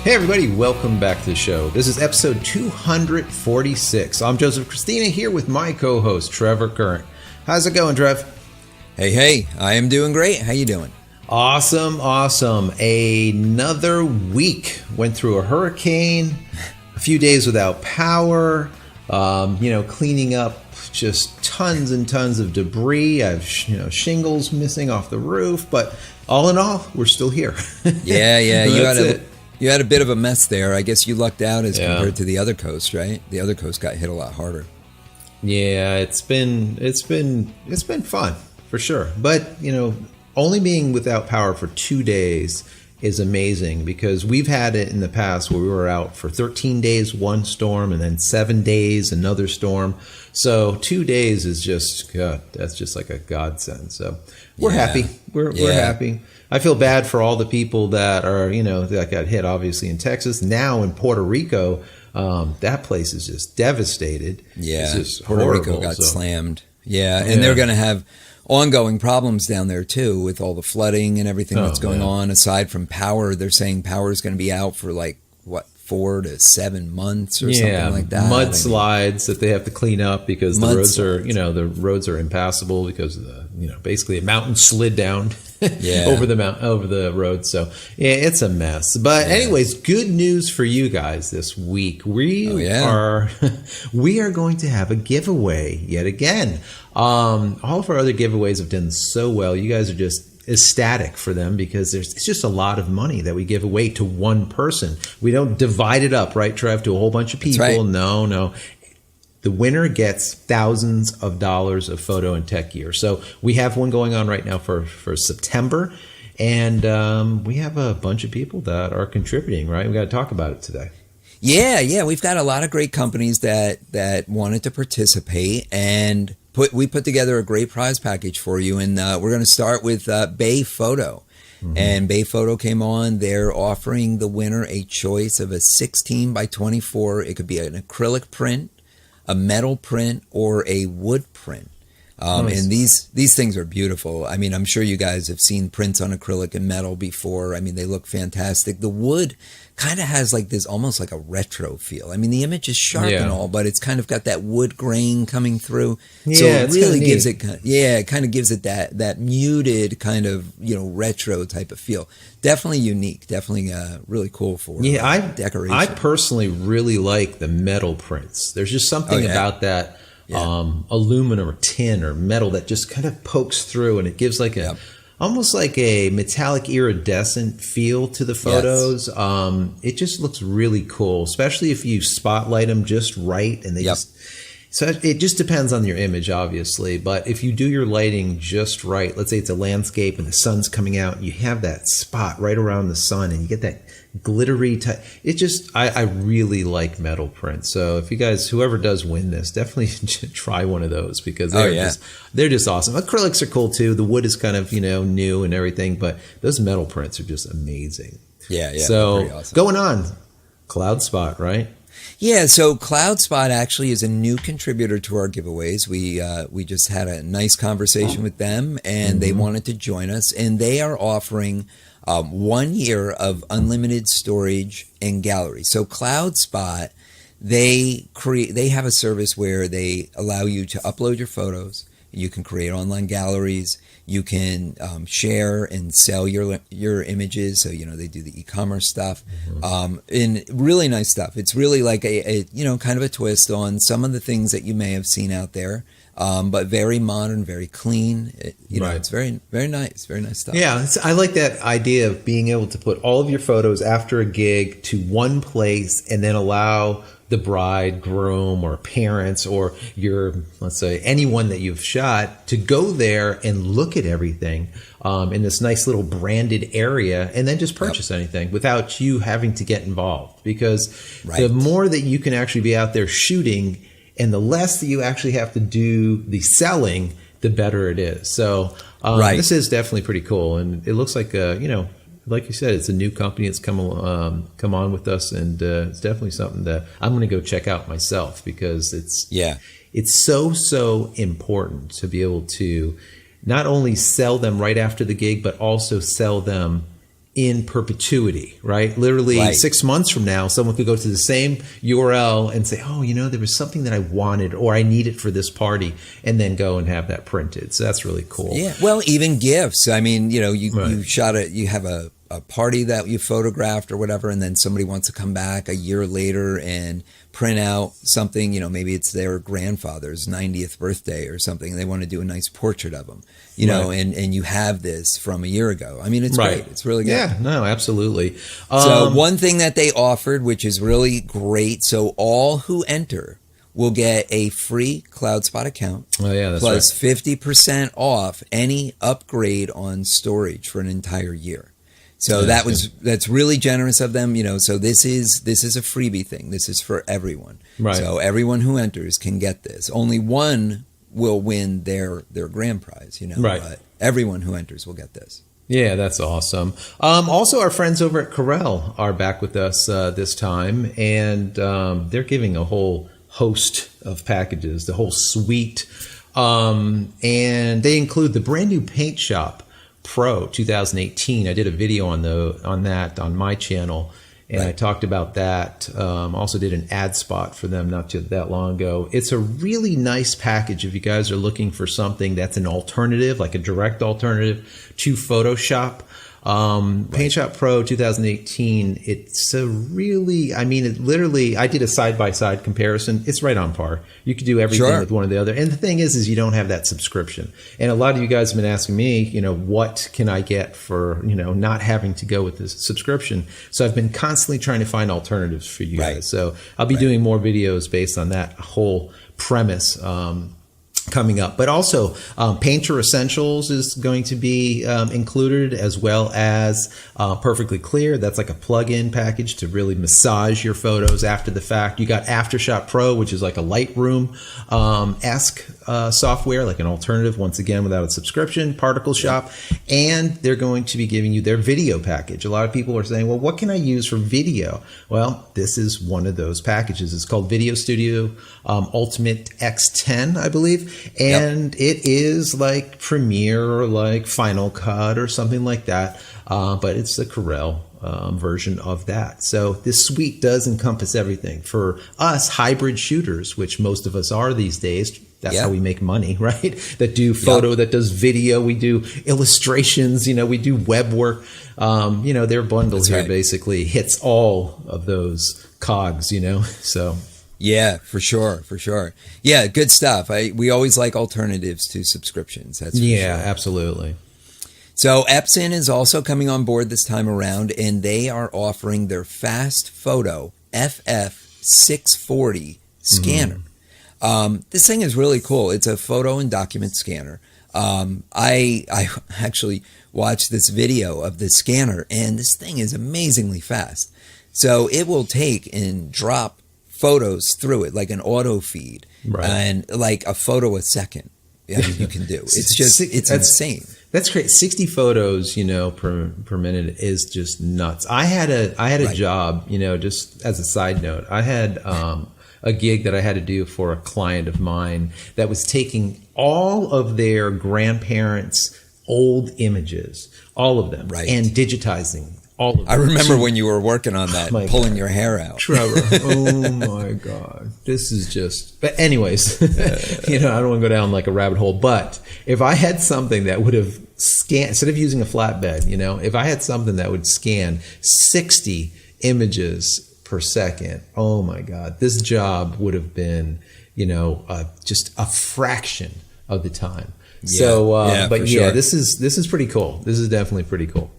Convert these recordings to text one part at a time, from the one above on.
Hey everybody, welcome back to the show. This is episode 246. I'm J.Cristina here with my co-host Trevor Current. How's it going, Trev? Hey, I am doing great. How you doing? Awesome. Another week. Went through a hurricane, a few days without power, cleaning up just tons and tons of debris. I've shingles missing off the roof, but all in all, we're still here. Yeah. You had a bit of a mess there. I guess you lucked out as compared to the other coast, right? The other coast got hit a lot harder. Yeah, it's been fun for sure. But only being without power for 2 days is amazing, because we've had it in the past where we were out for 13 days one storm and then 7 days another storm. So 2 days is just that's just like a godsend. So we're happy. We're happy. I feel bad for all the people that are, that got hit, obviously, in Texas. Now in Puerto Rico, that place is just devastated. Yeah, it's just Puerto horrible, Rico got slammed. Yeah, and they're going to have ongoing problems down there, too, with all the flooding and everything that's going on. Aside from power, they're saying power is going to be out for 4 to 7 months or something like that. Mudslides that they have to clean up because the roads are impassable because of the basically a mountain slid down over the road. So it's a mess. But anyways, good news for you guys this week. We are going to have a giveaway yet again. All of our other giveaways have done so well. You guys are just ecstatic for them because it's just a lot of money that we give away to one person. We don't divide it up, right, Trev, to a whole bunch of people. Right. No. The winner gets thousands of dollars of photo and tech gear. So we have one going on right now for September, and we have a bunch of people that are contributing, right? We got to talk about it today. Yeah. We've got a lot of great companies that wanted to participate, and we put together a great prize package for you, and we're going to start with BayPhoto. Mm-hmm. And BayPhoto came on. They're offering the winner a choice of a 16 by 24. It could be an acrylic print, a metal print, or a wood print. Nice. And these things are beautiful. I mean, I'm sure you guys have seen prints on acrylic and metal before. I mean, they look fantastic. The wood kind of has this almost like a retro feel. I mean, the image is sharp and all, but it's kind of got that wood grain coming through. Yeah, so it really gives it, it kind of gives it that muted kind of, retro type of feel. Definitely unique. Definitely really cool for decoration. I personally really like the metal prints. There's just something about that. Aluminum or tin or metal that just kind of pokes through, and it gives almost like a metallic iridescent feel to the photos. Yes. It just looks really cool, especially if you spotlight them just right, and so it just depends on your image, obviously. But if you do your lighting just right, let's say it's a landscape and the sun's coming out, and you have that spot right around the sun, and you get that glittery type. It just, I really like metal prints. So if you guys, whoever does win this, definitely try one of those, because they're just awesome. Acrylics are cool too. The wood is kind of new and everything, but those metal prints are just amazing. Yeah. So awesome. Going on, CloudSpot, right? Yeah, so CloudSpot actually is a new contributor to our giveaways. We just had a nice conversation with them, and they wanted to join us, and they are offering 1 year of unlimited storage and gallery. So CloudSpot, they have a service where they allow you to upload your photos. You can create online galleries. You can share and sell your images. So, they do the e-commerce stuff. And really nice stuff. It's really like a kind of a twist on some of the things that you may have seen out there. But very modern, very clean. It's very, very nice. Very nice stuff. Yeah, I like that idea of being able to put all of your photos after a gig to one place, and then allow the bride, groom, or parents, or let's say anyone that you've shot, to go there and look at everything in this nice little branded area, and then just purchase anything without you having to get involved. Because the more that you can actually be out there shooting, and the less that you actually have to do the selling, the better it is. So this is definitely pretty cool, and it looks like like you said, it's a new company. It's come on with us, and it's definitely something that I'm going to go check out myself, because it's so important to be able to not only sell them right after the gig, but also sell them in perpetuity, right? Literally 6 months from now, someone could go to the same URL and say, oh, there was something that I wanted or I needed for this party, and then go and have that printed. So that's really cool. Yeah. Well, even gifts. I mean, you shot it, you have a party that you photographed or whatever, and then somebody wants to come back a year later and print out something, maybe it's their grandfather's 90th birthday or something, and they want to do a nice portrait of them, and you have this from a year ago. I mean, it's great. It's really good. Yeah, no, absolutely. So one thing that they offered, which is really great, so all who enter will get a free CloudSpot account. Oh, yeah, that's plus right. 50% off any upgrade on storage for an entire year. So that's really generous of them, so this is a freebie thing. This is for everyone. Right. So everyone who enters can get this. Only one will win their grand prize, Right. But everyone who enters will get this. Yeah, that's awesome. Also, our friends over at Corel are back with us this time, and they're giving a whole host of packages, the whole suite, and they include the brand new PaintShop Pro 2018. I did a video on that on my channel, and I talked about that. Also did an ad spot for them not too that long ago. It's a really nice package if you guys are looking for something that's an alternative, like a direct alternative to Photoshop. PaintShop Pro 2018, it's a really, I did a side-by-side comparison. It's right on par. You could do everything with one or the other. And the thing is you don't have that subscription. And a lot of you guys have been asking me, what can I get for, not having to go with this subscription? So I've been constantly trying to find alternatives for you guys. So I'll be doing more videos based on that whole premise, coming up. But also Painter Essentials is going to be included, as well as Perfectly Clear. That's like a plug-in package to really massage your photos after the fact. You got AfterShot Pro, which is like a Lightroom-esque software, like an alternative, once again, without a subscription. ParticleShop. And they're going to be giving you their video package. A lot of people are saying, well, what can I use for video? Well, this is one of those packages. It's called VideoStudio Ultimate X10, I believe. And it is like Premiere or like Final Cut or something like that. But it's the Corel version of that. So this suite does encompass everything. For us hybrid shooters, which most of us are these days, that's how we make money, right? That do photo, that does video, we do illustrations, we do web work. Their bundle here basically hits all of those cogs, so. Yeah, for sure. Yeah, good stuff. We always like alternatives to subscriptions. That's for sure. Absolutely. So Epson is also coming on board this time around, and they are offering their FastFoto FF-640 scanner. This thing is really cool. It's a photo and document scanner. I actually watched this video of the scanner, and this thing is amazingly fast. So it will take and drop photos through it like an auto feed, and like a photo a second. You can do. It's insane. That's great. 60 photos, per minute is just nuts. I had a job, just as a side note. I had a gig that I had to do for a client of mine that was taking all of their grandparents' old images, all of them, and digitizing all of them. I remember when you were working on that, pulling your hair out. Trevor, oh my God. This is just, but anyways, I don't want to go down like a rabbit hole, but if I had something that would have scanned, instead of using a flatbed, if I had something that would scan 60 images per second, oh my God, this job would have been, just a fraction of the time. This is pretty cool. This is definitely pretty cool.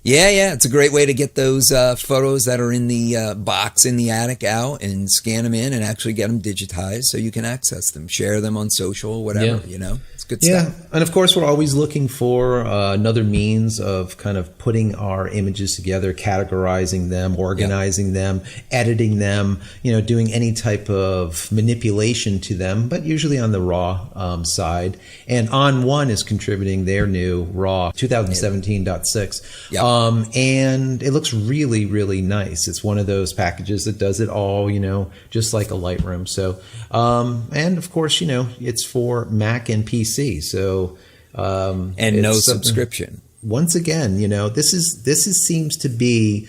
Yeah, it's a great way to get those photos that are in the box in the attic out and scan them in and actually get them digitized so you can access them, share them on social, whatever, It's good stuff. And of course, we're always looking for another means of kind of putting our images together, categorizing them, organizing them, editing them, doing any type of manipulation to them, but usually on the raw side. And ON1 is contributing their new raw 2017.6. And it looks really, really nice. It's one of those packages that does it all, just like a Lightroom. So, and of course, it's for Mac and PC. So, and no subscription. once again, this seems to be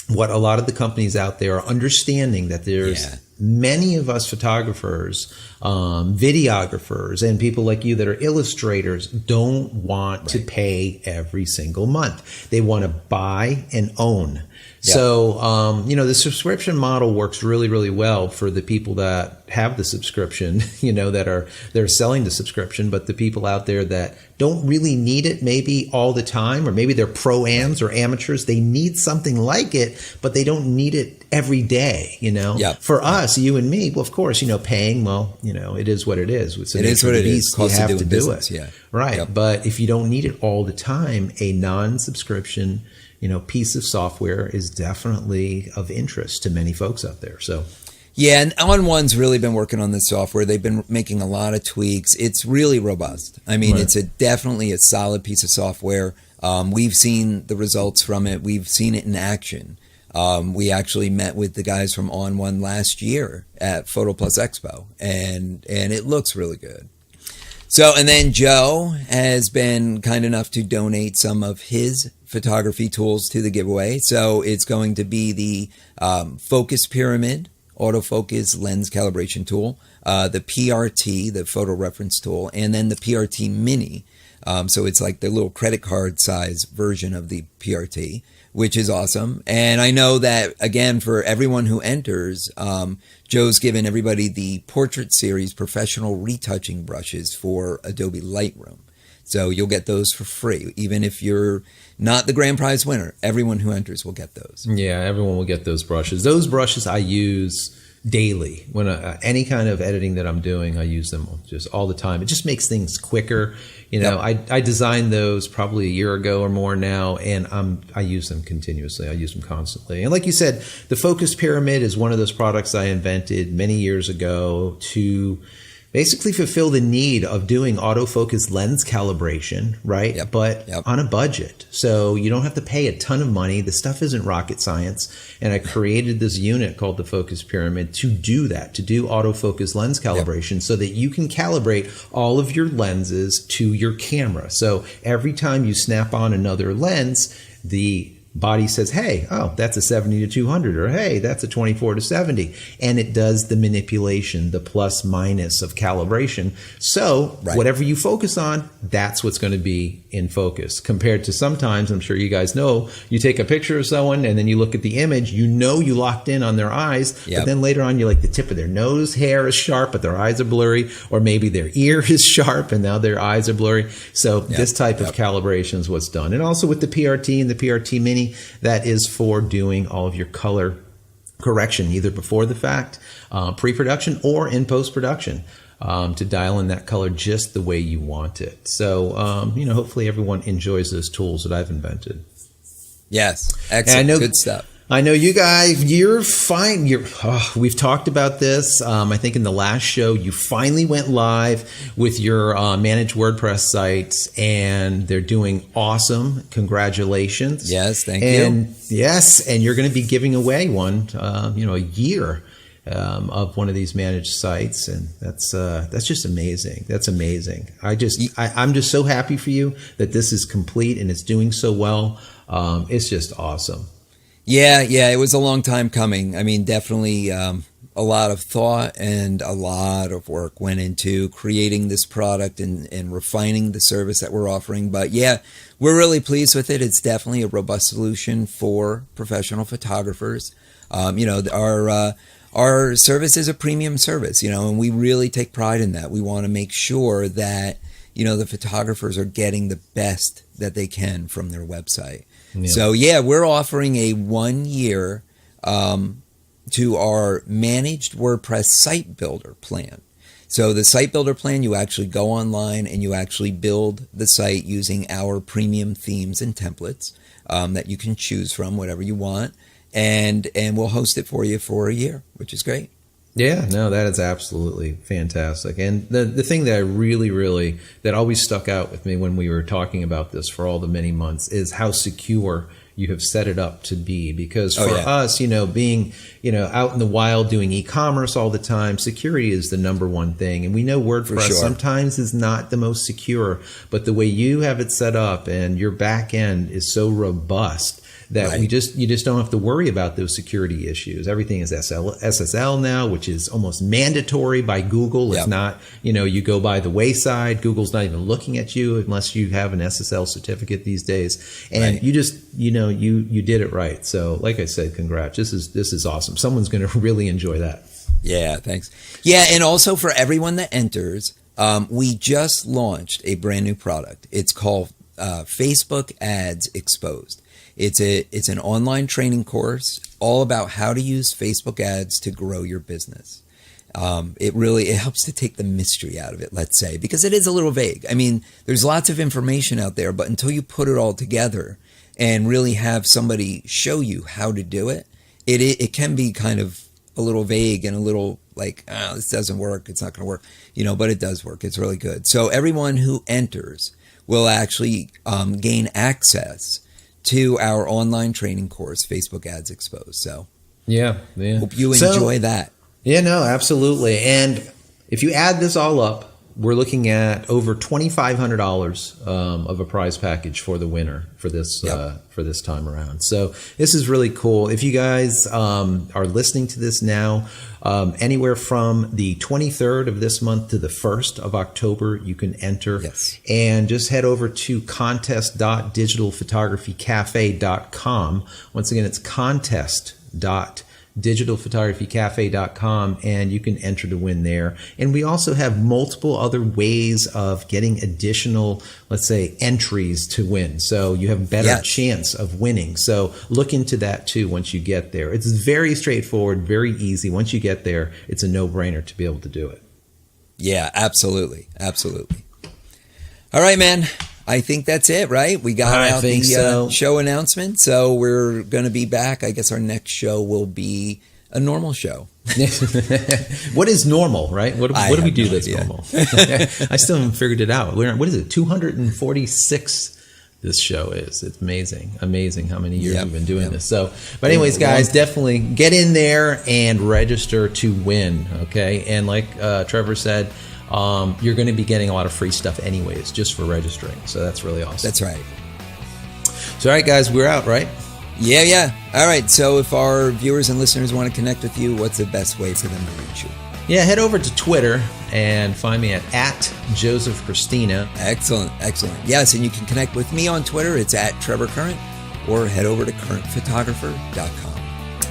what a lot of the companies out there are understanding, that there's many of us photographers, videographers, and people like you that are illustrators don't want to pay every single month. They want to buy and own. So, the subscription model works really, really well for the people that have the subscription, they're selling the subscription, but the people out there that don't really need it maybe all the time, or maybe they're pro-ams or amateurs, they need something like it, but they don't need it every day, For us, you and me, well, of course, paying, it is what it is. It is what it is. You have to do business, it. Right. But if you don't need it all the time, a non-subscription piece of software is definitely of interest to many folks out there. So, yeah, and ON1's really been working on this software. They've been making a lot of tweaks. It's really robust. I mean, it's definitely a solid piece of software. We've seen the results from it. We've seen it in action. We actually met with the guys from ON1 last year at Photo Plus Expo, and it looks really good. So, and then Joe has been kind enough to donate some of his photography tools to the giveaway. So it's going to be the Focus Pyramid autofocus lens calibration tool, the PRT, the photo reference tool, and then the PRT Mini. So it's like the little credit card size version of the PRT, which is awesome. And I know that, again, for everyone who enters, Joe's given everybody the Portrait Series professional retouching brushes for Adobe Lightroom. So you'll get those for free. Even if you're not the grand prize winner, everyone who enters will get those. Yeah, everyone will get those brushes. Those brushes I use daily. When any kind of editing that I'm doing, I use them just all the time. It just makes things quicker. I designed those probably a year ago or more now, and I use them continuously. I use them constantly. And like you said, the Focus Pyramid is one of those products I invented many years ago to basically fulfill the need of doing autofocus lens calibration, right? But on a budget. So you don't have to pay a ton of money. The stuff isn't rocket science. And I created this unit called the Focus Pyramid to do that, to do autofocus lens calibration so that you can calibrate all of your lenses to your camera. So every time you snap on another lens, the body says, hey, that's a 70 to 200, or hey, that's a 24 to 70. And it does the manipulation, the plus minus of calibration. So whatever you focus on, that's what's going to be in focus. Compared to sometimes, I'm sure you guys know, you take a picture of someone and then you look at the image, you locked in on their eyes, but then later on you're like, the tip of their nose hair is sharp, but their eyes are blurry, or maybe their ear is sharp and now their eyes are blurry. So this type of calibration is what's done. And also with the PRT and the PRT Mini, that is for doing all of your color correction, either before the fact, pre-production, or in post-production, to dial in that color just the way you want it. So, hopefully everyone enjoys those tools that I've invented. Yes, excellent, good stuff. I know you guys, you're fine. We've talked about this. I think in the last show, you finally went live with your managed WordPress sites, and they're doing awesome. Congratulations. Yes, thank you. Yes, and you're going to be giving away one, a year of one of these managed sites, and that's just amazing. That's amazing. I'm just so happy for you that this is complete and it's doing so well. It's just awesome. Yeah, it was a long time coming. I mean, definitely a lot of thought and a lot of work went into creating this product and refining the service that we're offering. But yeah, we're really pleased with it. It's definitely a robust solution for professional photographers. Our service is a premium service, and we really take pride in that. We want to make sure that, the photographers are getting the best that they can from their website. Yeah. So, we're offering a 1 year to our managed WordPress site builder plan. So the site builder plan, you actually go online and you actually build the site using our premium themes and templates that you can choose from, whatever you want. And we'll host it for you for a year, which is great. Yeah, no, that is absolutely fantastic. And the thing that I really, that always stuck out with me when we were talking about this for all the many months is how secure you have set it up to be. Because for us, being, out in the wild doing e-commerce all the time, security is the number one thing. And we know WordPress sometimes is not the most secure, but the way you have it set up and your back end is so robust that you just don't have to worry about those security issues. Everything is SSL now, which is almost mandatory by Google. It's not, you go by the wayside. Google's not even looking at you unless you have an SSL certificate these days. And you just, you did it right. So like I said, congrats. This is awesome. Someone's going to really enjoy that. Yeah, thanks. Yeah, and also for everyone that enters, we just launched a brand new product. It's called Facebook Ads Exposed. It's an online training course all about how to use Facebook ads to grow your business. It helps to take the mystery out of it, let's say, because it is a little vague. I mean, there's lots of information out there, but until you put it all together and really have somebody show you how to do it, it can be kind of a little vague and a little like, this doesn't work, it's not going to work, but it does work. It's really good. So everyone who enters will actually gain access to our online training course, Facebook Ads Exposed. So hope you enjoy that. Yeah, no, absolutely. And if you add this all up, we're looking at over $2,500 of a prize package for the winner for this time around. So this is really cool. If you guys are listening to this now, anywhere from the 23rd of this month to the 1st of October, you can enter. Yes. And just head over to contest.digitalphotographycafe.com. Once again, it's contest.digitalphotographycafe.com, and you can enter to win there. And we also have multiple other ways of getting additional, let's say, entries to win. So you have a better chance of winning. So look into that too once you get there. It's very straightforward, very easy. Once you get there, it's a no-brainer to be able to do it. Yeah, absolutely. Absolutely. All right, man. I think that's it, right? We got out the show announcement, so we're going to be back. I guess our next show will be a normal show. What is normal, right? What do we do that's normal? I still haven't figured it out. What is it? 246 this show is. It's amazing how many years we've been doing this. So, but anyways, guys, definitely get in there and register to win, okay? And like Trevor said, you're going to be getting a lot of free stuff anyways, just for registering. So that's really awesome. That's right. So, all right, guys, we're out, right? Yeah. All right. So if our viewers and listeners want to connect with you, what's the best way for them to reach you? Yeah, head over to Twitter and find me at Joseph Christina. Excellent. Yes, and you can connect with me on Twitter. It's at Trevor Current, or head over to currentphotographer.com.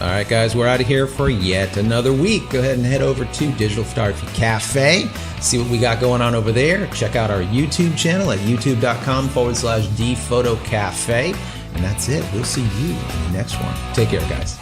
All right, guys, we're out of here for yet another week. Go ahead and head over to Digital Photography Cafe. See what we got going on over there. Check out our YouTube channel at youtube.com/DPhotoCafe. And that's it. We'll see you in the next one. Take care, guys.